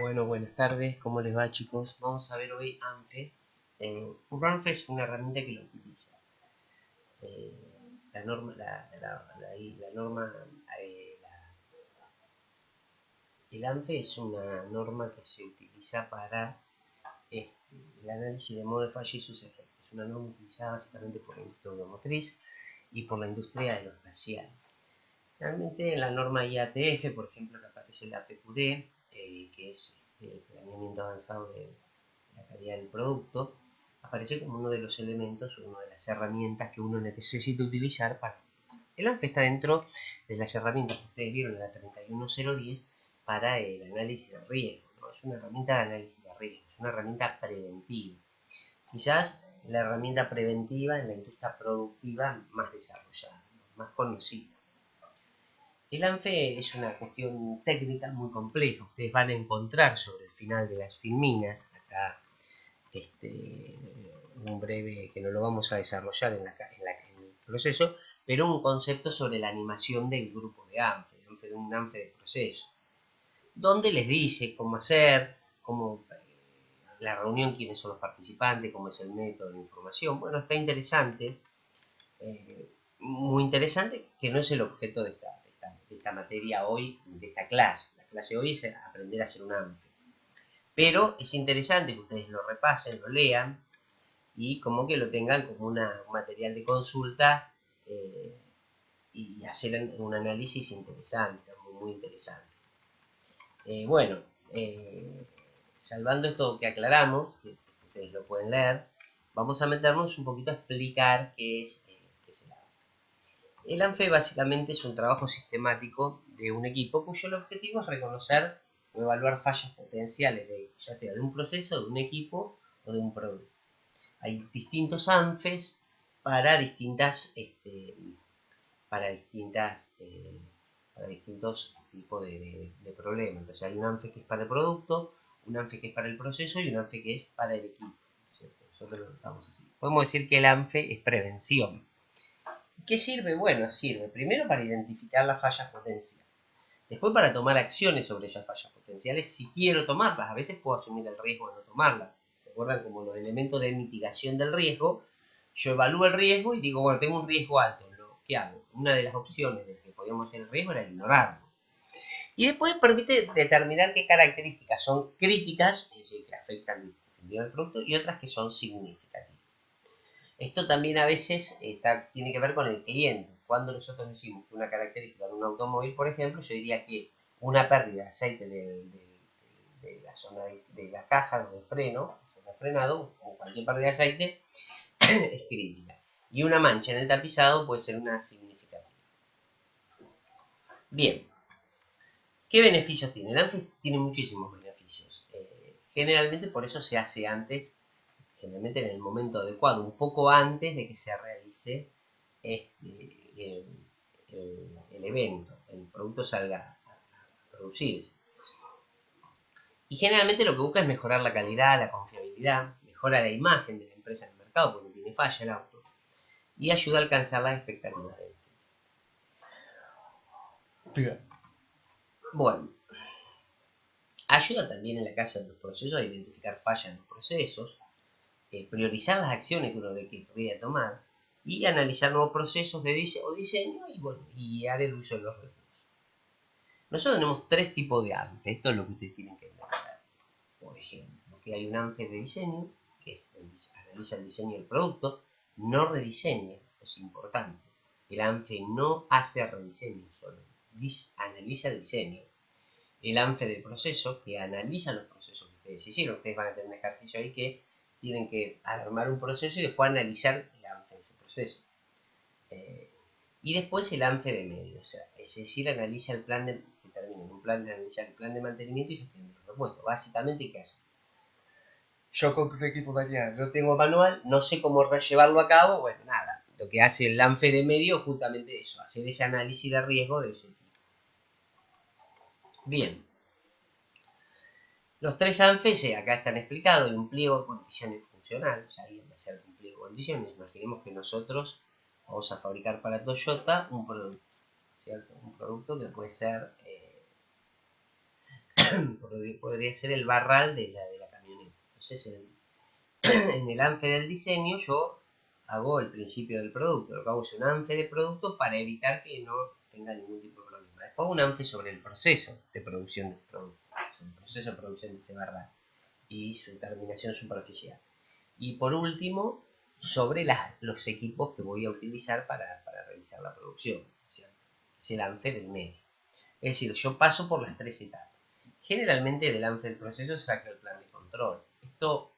Bueno, buenas tardes, ¿cómo les va, chicos? Vamos a ver hoy ANFE. ANFE es una herramienta que lo utiliza. Eh, la norma, la norma, el ANFE es una norma que se utiliza para el análisis de modo de falla y sus efectos. Es una norma utilizada básicamente por la industria automotriz y por la industria aeroespacial. Realmente en la norma IATF, por ejemplo, que aparece la PQD, que es el planeamiento avanzado de la calidad del producto, aparece como uno de los elementos, una de las herramientas que uno necesita utilizar para... El ANFE está dentro de las herramientas que ustedes vieron en la 31010 para el análisis de riesgo, ¿no? Es una herramienta de análisis de riesgo, es una herramienta preventiva. Quizás la herramienta preventiva en la industria productiva más desarrollada, más conocida. El ANFE es una cuestión técnica muy compleja. Ustedes van a encontrar sobre el final de las filminas, acá un breve que no lo vamos a desarrollar en el proceso, pero un concepto sobre la animación del grupo de ANFE, un ANFE de proceso, donde les dice cómo hacer, cómo la reunión, quiénes son los participantes, cómo es el método de información. Bueno, está interesante, muy interesante, que no es el objeto de esta materia hoy, de esta clase. La clase hoy es aprender a hacer un ANFE. Pero es interesante que ustedes lo repasen, lo lean y como que lo tengan como un material de consulta y hacer un análisis interesante, muy interesante. Bueno, salvando esto que aclaramos, que ustedes lo pueden leer, vamos a meternos un poquito a explicar qué es el ANFE. El ANFE básicamente es un trabajo sistemático de un equipo cuyo objetivo es reconocer o evaluar fallas potenciales, ya sea de un proceso, de un equipo o de un producto. Hay distintos ANFEs para distintos tipos de problemas. Entonces hay un ANFE que es para el producto, un ANFE que es para el proceso y un ANFE que es para el equipo, ¿cierto? Nosotros lo notamos así. Podemos decir que el ANFE es prevención. ¿Qué sirve? Bueno, sirve primero para identificar las fallas potenciales. Después para tomar acciones sobre esas fallas potenciales, si quiero tomarlas. A veces puedo asumir el riesgo de no tomarlas. ¿Se acuerdan? Como los elementos de mitigación del riesgo. Yo evalúo el riesgo y digo, bueno, tengo un riesgo alto. ¿Qué hago? Una de las opciones de que podíamos hacer el riesgo era ignorarlo. Y después permite determinar qué características son críticas, es decir, que afectan el producto, y otras que son significativas. Esto también a veces tiene que ver con el cliente. Cuando nosotros decimos que una característica de un automóvil, por ejemplo, yo diría que una pérdida de aceite de la zona de la caja de freno, zona frenado, o cualquier pérdida de aceite, es crítica. Y una mancha en el tapizado puede ser una significativa. Bien, ¿qué beneficios tiene? El ANFE tiene muchísimos beneficios. Generalmente por eso se hace antes, generalmente en el momento adecuado, un poco antes de que se realice el evento, el producto salga a producirse. Y generalmente lo que busca es mejorar la calidad, la confiabilidad, mejora la imagen de la empresa en el mercado porque no tiene falla el auto y ayuda a alcanzar las expectativas del cliente. Bueno, ayuda también en la casa de los procesos a identificar fallas en los procesos, priorizar las acciones que uno querría tomar y analizar nuevos procesos de diseño y dar el uso de los recursos. Nosotros tenemos tres tipos de ANFE, esto es lo que ustedes tienen que entender. Por ejemplo, que hay un ANFE de diseño, que analiza el diseño del producto, no rediseña, es importante. El ANFE no hace rediseño, solo analiza el diseño. El ANFE de proceso, que analiza los procesos que ustedes hicieron. Ustedes van a tener un ejercicio ahí que tienen que armar un proceso y después analizar el ANFE de ese proceso. Y después el ANFE de medio, o sea, es decir, analiza el plan que termina en un plan de analizar el plan de mantenimiento y gestión de los repuestos. Básicamente, ¿qué hace? Yo compro un equipo mañana, no tengo manual, no sé cómo llevarlo a cabo, bueno, nada. Lo que hace el ANFE de medio es justamente eso, hacer ese análisis de riesgo de ese tipo. Bien. Los tres ANFEs acá están explicados en un pliego de condiciones funcional. Ya alguien va a hacer un pliego de condiciones. Imaginemos que nosotros vamos a fabricar para Toyota un producto, ¿cierto? Un producto que puede ser podría ser el barral de la camioneta. Entonces, en el ANFE del diseño yo hago el principio del producto. Lo que hago es un ANFE de producto para evitar que no tenga ningún tipo de problema. Después un ANFE sobre el proceso de producción del producto, sobre el proceso de producción de ese barral y su terminación superficial. Y por último, sobre los equipos que voy a utilizar para realizar la producción. Es el ANFE del medio. Es decir, yo paso por las tres etapas. Generalmente del ANFE del proceso se saca el plan de control. Esto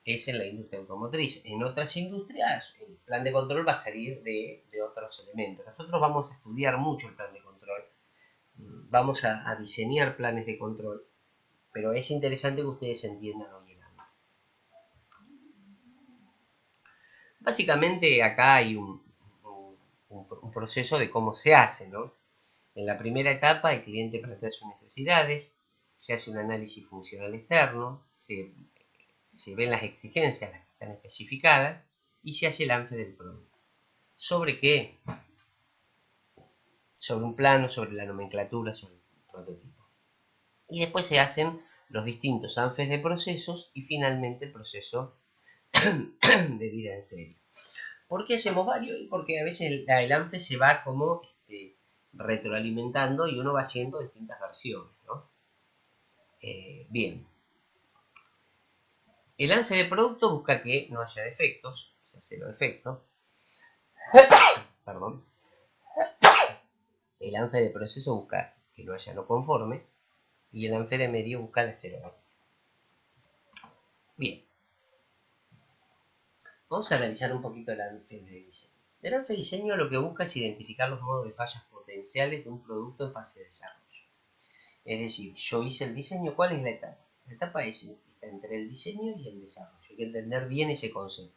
es en la industria automotriz. En otras industrias el plan de control va a salir de otros elementos. Nosotros vamos a estudiar mucho el plan de control. Vamos a diseñar planes de control. Pero es interesante que ustedes entiendan hoy en ANFE. Básicamente acá hay un proceso de cómo se hace, ¿no? En la primera etapa el cliente plantea sus necesidades, se hace un análisis funcional externo, se ven las exigencias, las que están especificadas, y se hace el ANFE del producto. ¿Sobre qué? Sobre un plano, sobre la nomenclatura, sobre el prototipo. Y después se hacen los distintos ANFEs de procesos y finalmente el proceso de vida en serie. ¿Por qué hacemos varios? Porque a veces el ANFE se va como retroalimentando y uno va haciendo distintas versiones, ¿no? Bien. El ANFE de producto busca que no haya defectos, o sea, cero defectos. Perdón. El ANFE de proceso busca que no haya no conforme y el ANFE de medio busca la cero. Bien. Vamos a analizar un poquito el ANFE de diseño. El ANFE de diseño lo que busca es identificar los modos de fallas potenciales de un producto en fase de desarrollo. Es decir, yo hice el diseño, ¿cuál es la etapa? La etapa es entre el diseño y el desarrollo. Hay que entender bien ese concepto.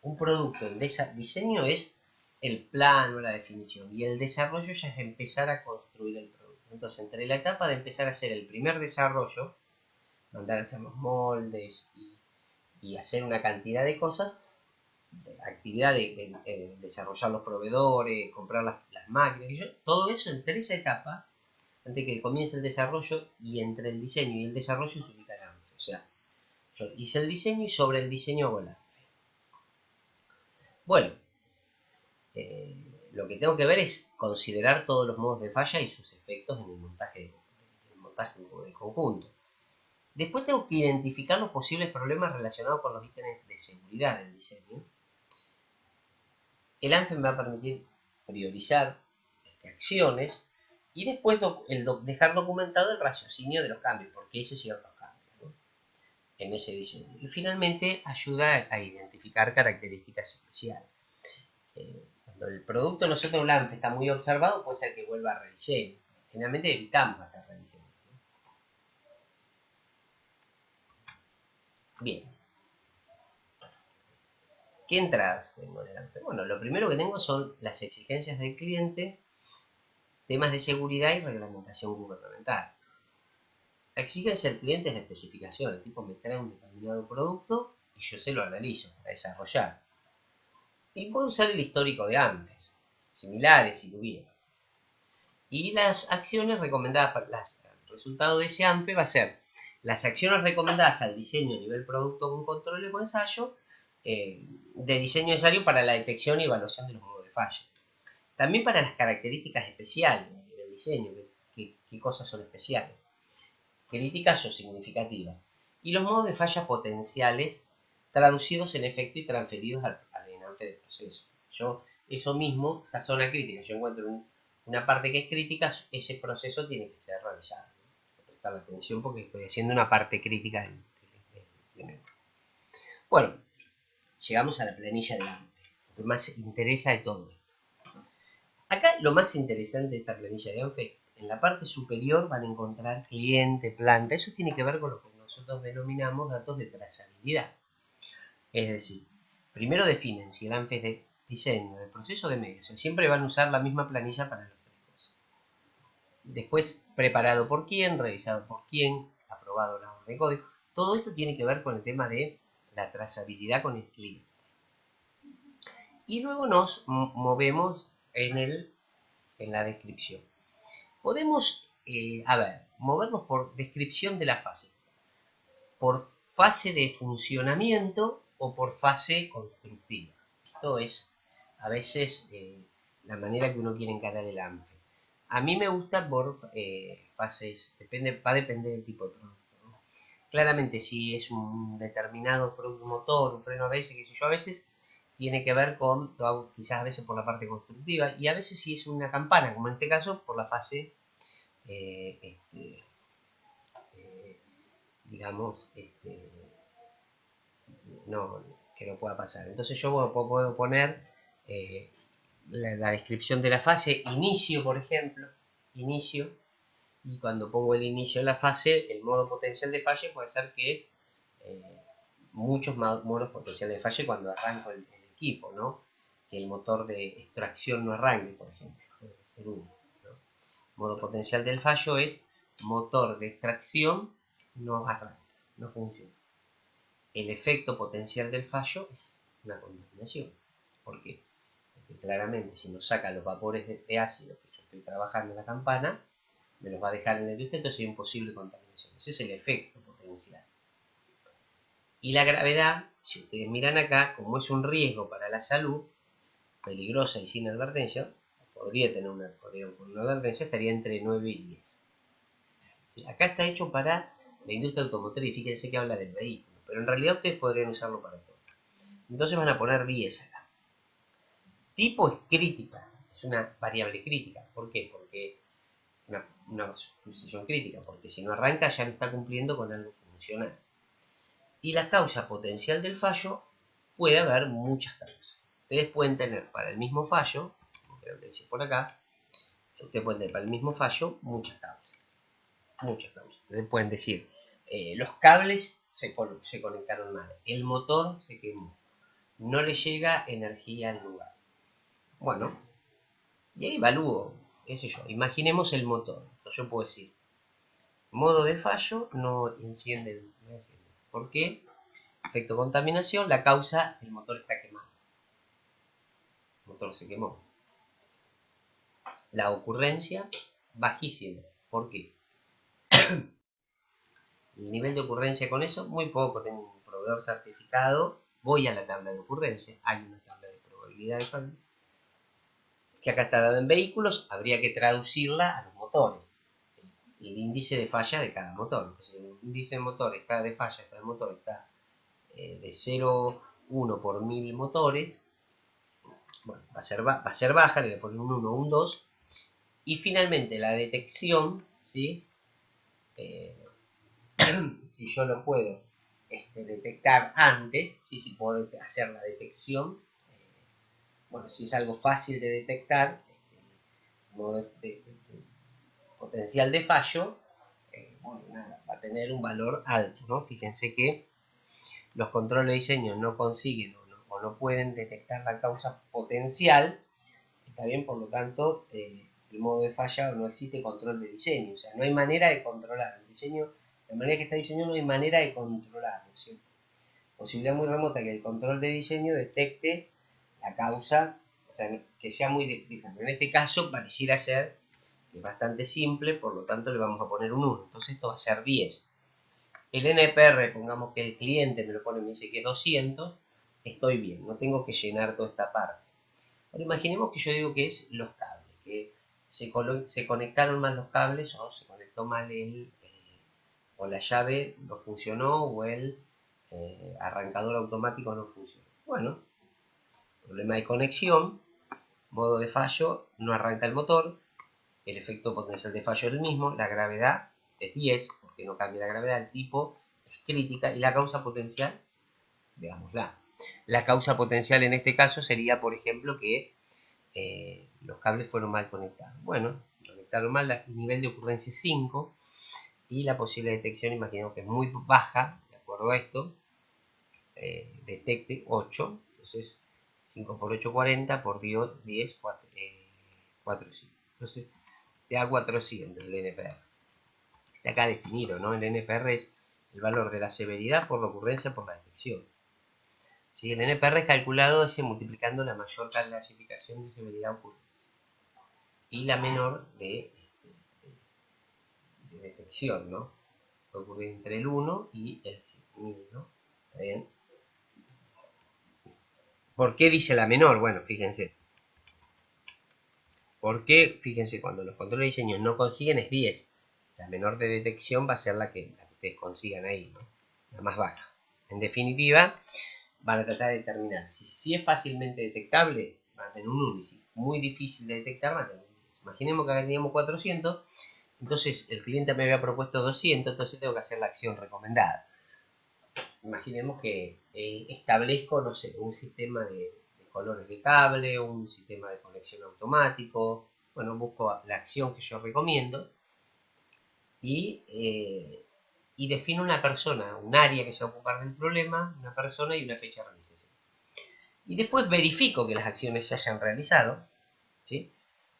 Un producto en diseño es el plano, la definición, y el desarrollo ya es empezar a construir el producto. Entonces, entre la etapa de empezar a hacer el primer desarrollo, mandar a hacer los moldes y hacer una cantidad de cosas, actividad de desarrollar los proveedores, comprar las máquinas, todo eso entre esa etapa, antes que comience el desarrollo, y entre el diseño y el desarrollo se ubica el ANFE. O sea, yo hice el diseño y sobre el diseño hago el ANFE. Bueno, lo que tengo que ver es considerar todos los modos de falla y sus efectos en el montaje del conjunto. Después tengo que identificar los posibles problemas relacionados con los ítems de seguridad del diseño. El ANFE me va a permitir priorizar acciones y después dejar documentado el raciocinio de los cambios, porque hice ciertos cambios, ¿no?, en ese diseño. Y finalmente ayuda a identificar características especiales. Cuando el producto nosotros el ANFE está muy observado, puede ser que vuelva a rediseño. Generalmente evitamos hacer rediseño. Bien. ¿Qué entradas tengo en el ANFE? Bueno, lo primero que tengo son las exigencias del cliente, temas de seguridad y reglamentación gubernamental. La exigencia del cliente es la especificación. El tipo me trae un determinado producto y yo se lo analizo para desarrollar. Y puedo usar el histórico de antes, similares si lo hubiera. Y las acciones recomendadas para el resultado de ese ANFE va a ser las acciones recomendadas al diseño a nivel producto con control o ensayo, de diseño necesario para la detección y evaluación de los modos de falla. También para las características especiales del diseño, qué cosas son especiales, críticas o significativas, y los modos de falla potenciales traducidos en efecto y transferidos al ANFE de proceso. Yo, eso mismo, esa zona crítica, yo encuentro una parte que es crítica, ese proceso tiene que ser revisado, ¿no? Prestar atención porque estoy haciendo una parte crítica del elemento. Bueno, llegamos a la planilla de ANFE, lo que más interesa de todo esto. Acá lo más interesante de esta planilla de ANFE, en la parte superior van a encontrar cliente, planta. Eso tiene que ver con lo que nosotros denominamos datos de trazabilidad. Es decir, primero definen si el ANFE es de diseño, de proceso, de medio. O sea, siempre van a usar la misma planilla para los tres cosas. Después, preparado por quién, revisado por quién, aprobado la orden de código. Todo esto tiene que ver con el tema de la trazabilidad con el cliente. Y luego nos movemos en la descripción. Podemos a ver, movernos por descripción de la fase. Por fase de funcionamiento o por fase constructiva. Esto es a veces la manera que uno quiere encarar el ANFE. A mí me gusta por fases, va a depender del tipo de producto, ¿no? Claramente si es un determinado producto motor, un freno ABS, qué sé yo, a veces tiene que ver con, lo hago quizás a veces por la parte constructiva, y a veces si es una campana, como en este caso, por la fase digamos, no, que no pueda pasar. Entonces yo puedo poner la descripción de la fase, inicio por ejemplo, inicio, y cuando pongo el inicio de la fase, el modo potencial de falle puede ser que muchos modos potenciales de falle cuando arranco el equipo, ¿no? Que el motor de extracción no arranque, por ejemplo, puede ser uno, ¿no? Modo potencial del fallo es motor de extracción no arranca, no funciona. El efecto potencial del fallo es una contaminación. ¿Por qué? Porque claramente si nos saca los vapores de ácido que yo estoy trabajando en la campana, me los va a dejar en el diusteto, es imposible contaminación. Ese es el efecto potencial. Y la gravedad, si ustedes miran acá, como es un riesgo para la salud, peligrosa y sin advertencia, podría tener una advertencia, estaría entre 9 y 10. ¿Sí? Acá está hecho para la industria automotriz, fíjense que habla del vehículo, pero en realidad ustedes podrían usarlo para todo. Entonces van a poner 10 acá. Tipo es crítica, es una variable crítica. ¿Por qué? Porque una precisión crítica, porque si no arranca ya no está cumpliendo con algo funcional. Y la causa potencial del fallo puede haber muchas causas. Ustedes pueden tener para el mismo fallo, como creo que dice por acá, ustedes pueden tener para el mismo fallo muchas causas. Muchas causas. Ustedes pueden decir, los cables se conectaron mal, el motor se quemó, no le llega energía al lugar. Bueno, y ahí evalúo, qué sé yo, imaginemos el motor. Entonces yo puedo decir, modo de fallo, no enciende. ¿Por qué? Efecto contaminación, la causa, el motor está quemado. El motor se quemó. La ocurrencia, bajísima. ¿Por qué? El nivel de ocurrencia con eso, muy poco. Tengo un proveedor certificado, voy a la tabla de ocurrencia, hay una tabla de probabilidad de fallo, que acá está dada en vehículos, habría que traducirla a los motores. El índice de falla de cada motor. Entonces, el índice de motor está de falla, cada motor está de 0,1 por 1000 motores. Bueno, va a ser baja, le voy a poner un 1 o un 2. Y finalmente la detección, ¿sí? Si yo lo puedo detectar antes, si puedo hacer la detección, bueno, si es algo fácil de detectar, modo de potencial de fallo, bueno, nada, va a tener un valor alto, ¿no? Fíjense que los controles de diseño no consiguen o no pueden detectar la causa potencial, está bien, por lo tanto, el modo de falla no existe control de diseño, o sea, no hay manera de controlar el diseño, de manera que está diseñado no hay manera de controlarlo, ¿sí? Posibilidad muy remota que el control de diseño detecte la causa, o sea, que sea muy lejano. En este caso pareciera ser que es bastante simple, por lo tanto le vamos a poner un 1, entonces esto va a ser 10. El NPR, pongamos que el cliente me lo pone y me dice que es 200, estoy bien, no tengo que llenar toda esta parte. Ahora imaginemos que yo digo que es los cables, que se conectaron mal los cables o se conectó mal o la llave no funcionó o el arrancador automático no funcionó. Bueno, problema de conexión, modo de fallo, no arranca el motor, el efecto potencial de fallo es el mismo, la gravedad es 10, porque no cambia la gravedad, el tipo es crítica y la causa potencial, veámosla. La causa potencial en este caso sería, por ejemplo, que los cables fueron mal conectados. Bueno, conectaron mal, el nivel de ocurrencia es 5 y la posible detección, imaginemos que es muy baja, de acuerdo a esto, detecte 8, entonces 5 por 8, 40, por 10, 400. Entonces te da 400 el NPR. Está acá definido, ¿no? El NPR es el valor de la severidad por la ocurrencia por la detección. Si el NPR es calculado multiplicando la mayor clasificación de severidad ocurrencia y la menor de detección, ¿no? Puede ocurrir entre el 1 y el 100.000, ¿no? ¿Está bien? ¿Por qué dice la menor? Bueno, fíjense. Porque, fíjense, cuando los controles de diseño no consiguen es 10. La menor de detección va a ser la que ustedes consigan ahí, ¿no? La más baja. En definitiva, van a tratar de determinar si es fácilmente detectable, van a tener un 1. Y si es muy difícil de detectar, van a tener un 10. Imaginemos que acá teníamos 400. Entonces el cliente me había propuesto 200, entonces tengo que hacer la acción recomendada. Imaginemos que establezco, no sé, un sistema de colores de cable, un sistema de conexión automático. Bueno, busco la acción que yo recomiendo y defino una persona, un área que se va a ocupar del problema, una persona y una fecha de realización. Y después verifico que las acciones se hayan realizado, ¿sí?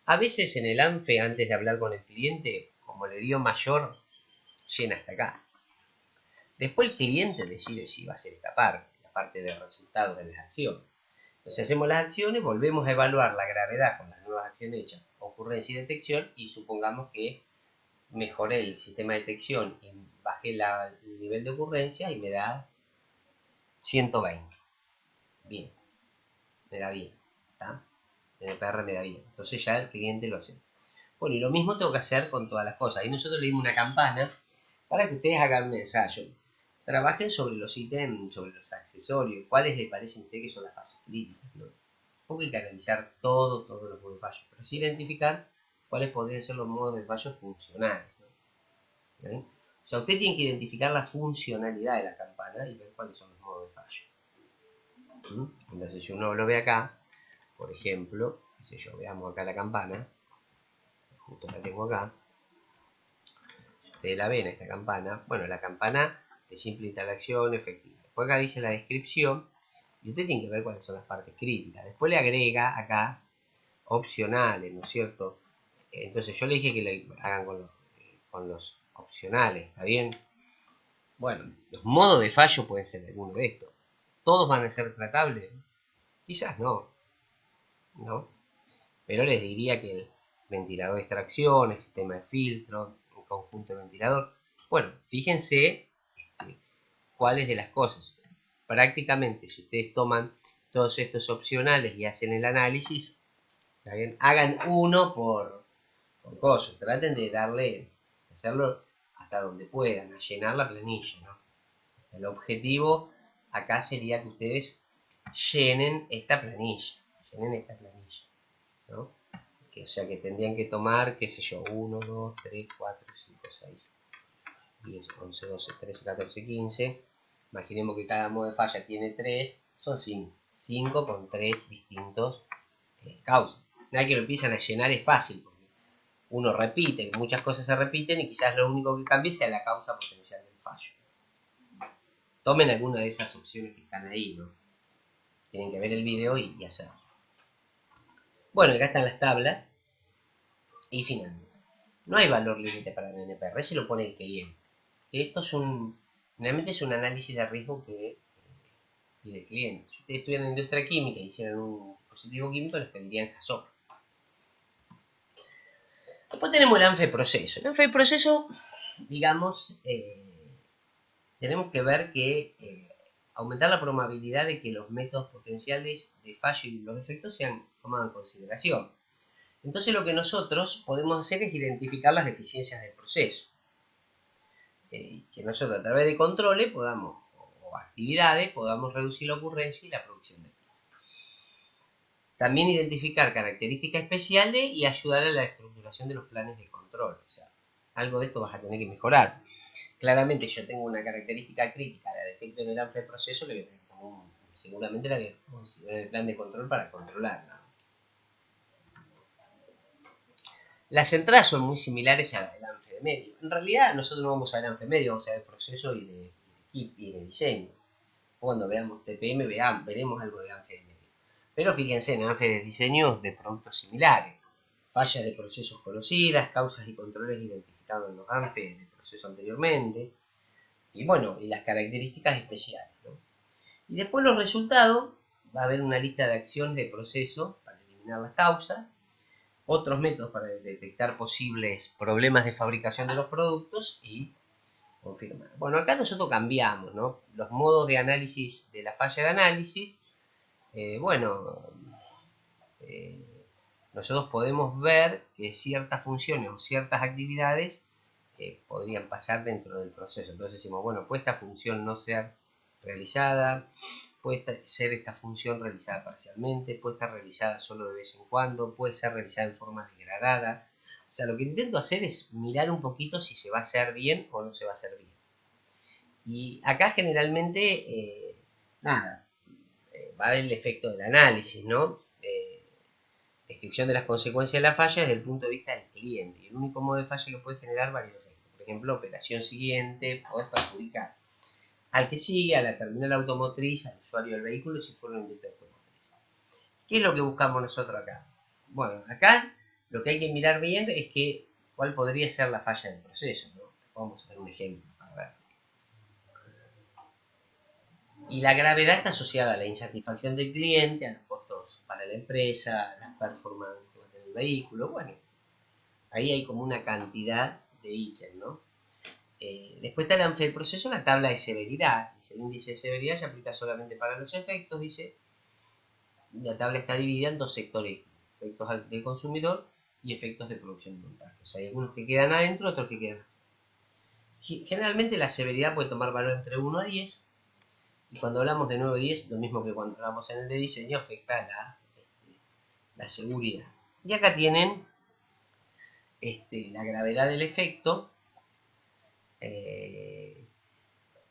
A veces en el ANFE, antes de hablar con el cliente, como le dio mayor, llena hasta acá. Después el cliente decide si va a hacer esta parte, la parte de resultados de las acciones. Entonces hacemos las acciones, volvemos a evaluar la gravedad con las nuevas acciones hechas, ocurrencia y detección, y supongamos que mejoré el sistema de detección y bajé el nivel de ocurrencia y me da 120. Bien, me da bien. ¿Está? NPR me da bien. Entonces ya el cliente lo hace. Bueno, y lo mismo tengo que hacer con todas las cosas. Y nosotros le dimos una campana para que ustedes hagan un ensayo. Trabajen sobre los ítems, sobre los accesorios, cuáles les parecen a ustedes que son las fases críticas, ¿no? Porque hay que analizar todos los modos de fallo, pero sí identificar cuáles podrían ser los modos de fallo funcionales, ¿no? ¿Eh? O sea, usted tiene que identificar la funcionalidad de la campana y ver cuáles son los modos de fallo. Entonces, si uno lo ve acá, por ejemplo, qué sé yo, veamos acá la campana, justo la tengo acá. Si ustedes la ven, esta campana, bueno, la campana de simple interacción efectiva. Después acá dice la descripción y usted tiene que ver cuáles son las partes críticas. Después le agrega acá opcionales, ¿no es cierto? Entonces yo le dije que le hagan con los opcionales, ¿está bien? Bueno, los modos de fallo pueden ser alguno de estos. ¿Todos van a ser tratables? Quizás no, ¿no? Pero les diría que el ventilador de extracción, el sistema de filtro, el conjunto de ventilador. Bueno, fíjense cuáles de las cosas. Prácticamente, si ustedes toman todos estos opcionales y hacen el análisis, ¿está bien? Hagan uno por cosa. Traten de hacerlo hasta donde puedan, a llenar la planilla, ¿no? El objetivo acá sería que ustedes llenen esta planilla, ¿no? O sea que tendrían que tomar, qué sé yo, 1, 2, 3, 4, 5, 6, 10, 11, 12, 13, 14, 15. Imaginemos que cada modo de falla tiene 3, son 5. 5 con 3 distintos causas. Una vez que lo empiezan a llenar es fácil, porque uno repite, muchas cosas se repiten y quizás lo único que cambie sea la causa potencial del fallo. Tomen alguna de esas opciones que están ahí, ¿no? Tienen que ver el video y hacerlo. Bueno, acá están las tablas. Y finalmente, no hay valor límite para el NPR, se lo pone el cliente. Esto es finalmente es un análisis de riesgo que pide el cliente. Si ustedes estuvieran en industria química y hicieran un dispositivo químico, les pedirían JASOP. Después tenemos el ANFE proceso. El ANFE proceso, digamos, tenemos que ver que aumentar la probabilidad de que los métodos potenciales de fallo y los efectos sean tomados en consideración. Entonces lo que nosotros podemos hacer es identificar las deficiencias del proceso. Que nosotros a través de controles o actividades podamos reducir la ocurrencia y la producción de piezas. También identificar características especiales y ayudar a la estructuración de los planes de control. O sea, algo de esto vas a tener que mejorar. Claramente yo tengo una característica crítica, la detecto en el ANFE proceso, que seguramente la voy a considerar en el plan de control para controlarla. Las entradas son muy similares a las del ANFE de medio. En realidad nosotros no vamos a ver ANFE medio, vamos a ver proceso y de diseño. Cuando veamos TPM veremos algo de ANFE de medio. Pero fíjense en ANFE de diseño de productos similares. Fallas de procesos conocidas, causas y controles identificados en los ANFE de proceso anteriormente. Y bueno, y las características especiales, ¿no? Y después los resultados, va a haber una lista de acciones de proceso para eliminar las causas. otros métodos para detectar posibles problemas de fabricación de los productos y confirmar. Bueno, acá nosotros cambiamos, ¿no? Los modos de análisis de la falla de análisis. Bueno, nosotros podemos ver que ciertas funciones o ciertas actividades podrían pasar dentro del proceso. Entonces decimos, bueno, puede esta función no ser realizada, puede ser esta función realizada parcialmente, puede estar realizada solo de vez en cuando, puede ser realizada en forma degradada. O sea, lo que intento hacer es mirar un poquito si se va a hacer bien o no se va a hacer bien. Y acá generalmente, nada, va a haber el efecto del análisis, ¿no? Descripción de las consecuencias de la falla desde el punto de vista del cliente. Y el único modo de falla que puede generar varios efectos. Por ejemplo, operación siguiente, puede perjudicar al que sigue, a la terminal automotriz, al usuario del vehículo, si fuera una industria automotriz. ¿Qué es lo que buscamos nosotros acá? Bueno, acá lo que hay que mirar bien es que cuál podría ser la falla del proceso, ¿no? Vamos a ver un ejemplo. A ver. Y la gravedad está asociada a la insatisfacción del cliente, a los costos para la empresa, a las performances que va a tener el vehículo. Bueno, ahí hay como una cantidad de ítems, ¿no? Después está el ANFE del proceso, la tabla de severidad. Dice, el índice de severidad se aplica solamente para los efectos, dice. La tabla está dividida en dos sectores, efectos del consumidor y efectos de producción y montaje. O sea, hay algunos que quedan adentro, otros que quedan afuera. Generalmente la severidad puede tomar valor entre 1 a 10. Y cuando hablamos de 9 a 10, lo mismo que cuando hablamos en el de diseño, afecta la seguridad. Y acá tienen la gravedad del efecto.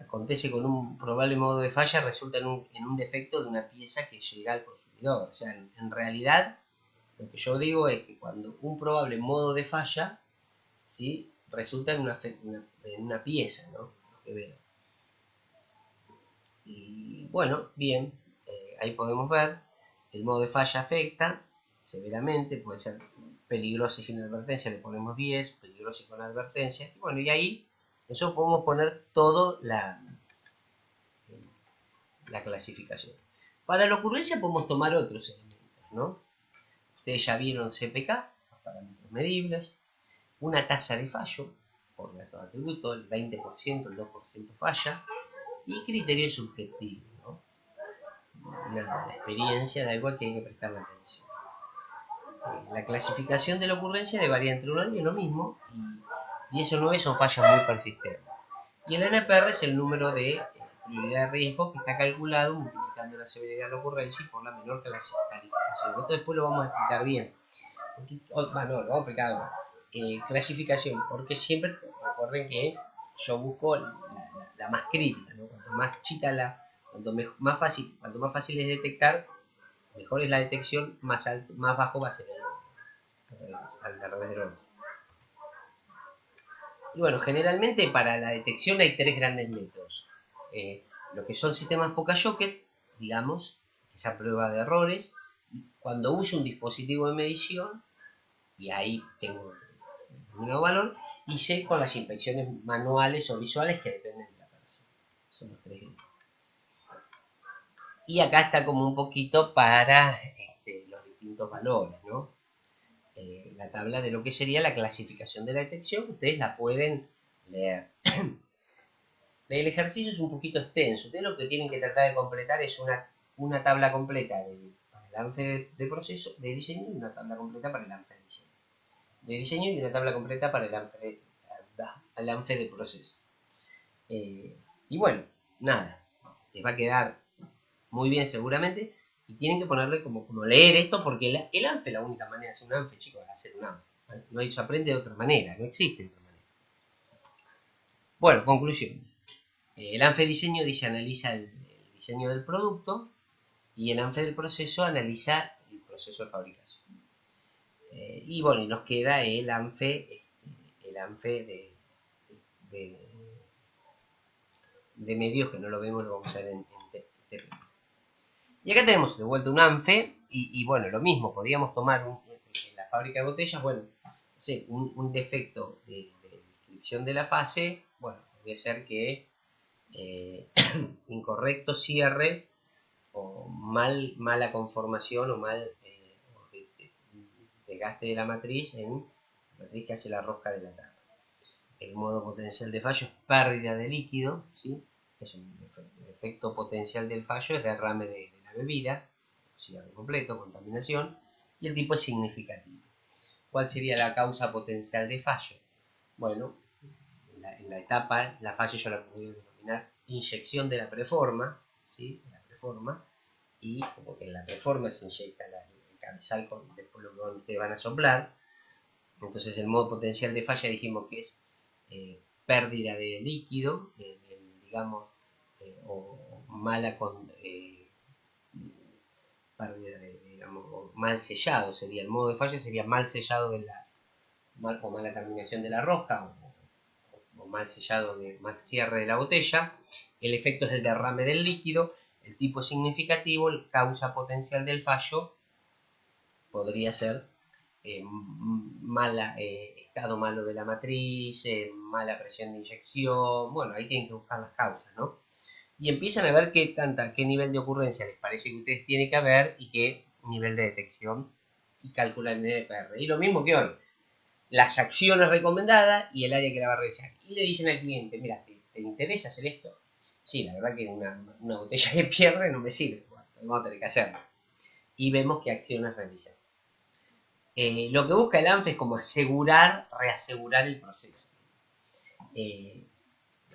Acontece con un probable modo de falla, resulta en un defecto de una pieza que llega al consumidor. O sea, en realidad, lo que yo digo es que cuando un probable modo de falla, ¿sí?, resulta en una pieza, ¿no? Lo que veo. Y bueno, bien, ahí podemos ver, el modo de falla afecta severamente, puede ser peligroso y sin advertencia, le ponemos 10, peligroso y con advertencia. Y bueno, y ahí nosotros podemos poner todo la clasificación. Para la ocurrencia podemos tomar otros elementos, ¿no? Ustedes ya vieron CPK, los parámetros medibles, una tasa de fallo, por método de atributo, el 20%, el 2% falla, y criterio subjetivo, ¿no? La experiencia de algo al que hay que prestar atención. La clasificación de la ocurrencia varía entre 1 y 10, lo mismo, y 10 o 9 son fallas muy persistentes. Y el NPR es el número de prioridad de riesgo que está calculado multiplicando la severidad de la ocurrencia por la menor calificación. Esto después lo vamos a explicar bien. Bueno, lo vamos a explicar ahora. Clasificación, porque siempre recuerden que yo busco la más crítica, ¿no? Cuanto más chica cuanto más fácil es detectar, mejor es la detección, más bajo va a ser al revés de lo otro. Y bueno, generalmente para la detección hay tres grandes métodos. Lo que son sistemas Poca-Yocket, digamos, esa prueba de errores. Cuando uso un dispositivo de medición, y ahí tengo un determinado valor, y sé con las inspecciones manuales o visuales que dependen de la persona. Son los tres grupos. Y acá está como un poquito para los distintos valores, ¿no? La tabla de lo que sería la clasificación de la detección, ustedes la pueden leer. El ejercicio es un poquito extenso. Ustedes lo que tienen que tratar de completar es una tabla completa para el ANFE de proceso, de diseño, y una tabla completa para el ANFE de diseño, y una tabla completa para el ANFE de proceso. Y bueno, nada, les va a quedar muy bien seguramente, y tienen que ponerle como leer esto, porque el ANFE, la única manera de hacer un ANFE, chicos, es hacer un ANFE. No se aprende de otra manera, no existe de otra manera. Bueno, conclusiones. El ANFE diseño analiza el diseño del producto, y el ANFE del proceso analiza el proceso de fabricación. Y bueno, y nos queda el ANFE de medios, que no lo vemos, lo vamos a ver en TP. Y acá tenemos de vuelta un ANFE, y bueno, lo mismo, podríamos tomar en la fábrica de botellas, bueno, no sé, un defecto de descripción de la fase, bueno, podría ser que incorrecto cierre, o mala conformación, o mal desgaste de la matriz en la matriz que hace la rosca de la tapa. El modo potencial de fallo es pérdida de líquido, ¿sí? Es el efecto potencial del fallo es derrame de la bebida, cierre completo, contaminación, y el tipo es significativo. ¿Cuál sería la causa potencial de fallo? Bueno, en la etapa, la fallo yo la podría denominar inyección de la preforma, ¿sí? La preforma, y como que en la preforma se inyecta el cabezal con después lo que ustedes van a soplar. Entonces el modo potencial de falla dijimos que es pérdida de líquido, digamos, o mala pérdida digamos, o mal sellado sería el modo de falla, sería mal sellado o mala terminación de la rosca, o mal sellado, mal cierre de la botella. El efecto es el derrame del líquido, el tipo significativo, el causa potencial del fallo podría ser estado malo de la matriz, mala presión de inyección. Bueno, ahí tienen que buscar las causas, ¿no? Y empiezan a ver qué nivel de ocurrencia les parece que ustedes tienen que haber y qué nivel de detección, y calcular el NPR. Y lo mismo que hoy, las acciones recomendadas y el área que la va a revisar. Y le dicen al cliente, mira, ¿te interesa hacer esto? Sí, la verdad que una botella de pierre no me sirve, bueno, vamos a tener que hacerlo. Y vemos qué acciones realizan. Lo que busca el ANFE es como reasegurar el proceso.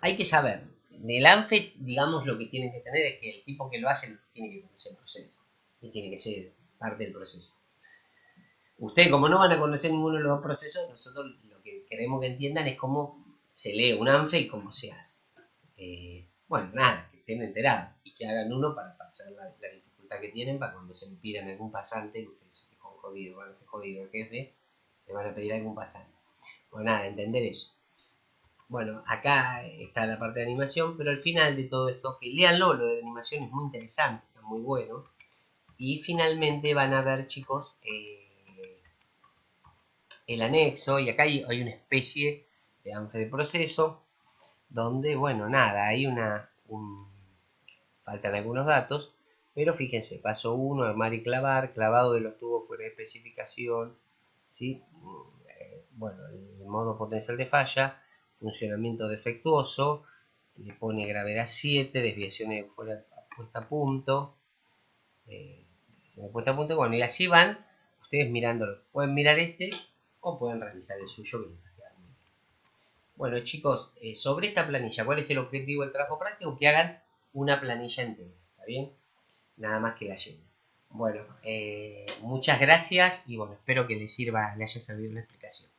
Hay que saber, del ANFE, digamos, lo que tienen que tener es que el tipo que lo hace tiene que conocer el proceso, y tiene que ser parte del proceso. Ustedes, como no van a conocer ninguno de los dos procesos, nosotros lo que queremos que entiendan es cómo se lee un ANFE y cómo se hace. Bueno, nada, que estén enterados y que hagan uno para pasar la dificultad que tienen, para cuando se le pidan a algún pasante, que ustedes se fijan jodidos, van a ser jodidos el jefe, le van a pedir a algún pasante. Bueno, nada, entender eso. Bueno, acá está la parte de animación, pero al final de todo esto, que léanlo, lo de animación es muy interesante, está muy bueno. Y finalmente van a ver, chicos, el anexo, y acá hay una especie de ANFE de proceso, donde, bueno, nada, hay faltan algunos datos, pero fíjense, paso 1, armar y clavar, clavado de los tubos fuera de especificación, ¿sí? Bueno, el modo potencial de falla, funcionamiento defectuoso, le pone gravedad 7, desviaciones fuera puesta a punto, bueno, y así van ustedes mirándolo. Pueden mirar este o pueden realizar el suyo, que les va a quedar muy bien. Bueno, chicos, sobre esta planilla, ¿cuál es el objetivo del trabajo práctico? Que hagan una planilla entera, ¿está bien? Nada más que la llenen. Bueno, muchas gracias y bueno, espero que les haya servido la explicación.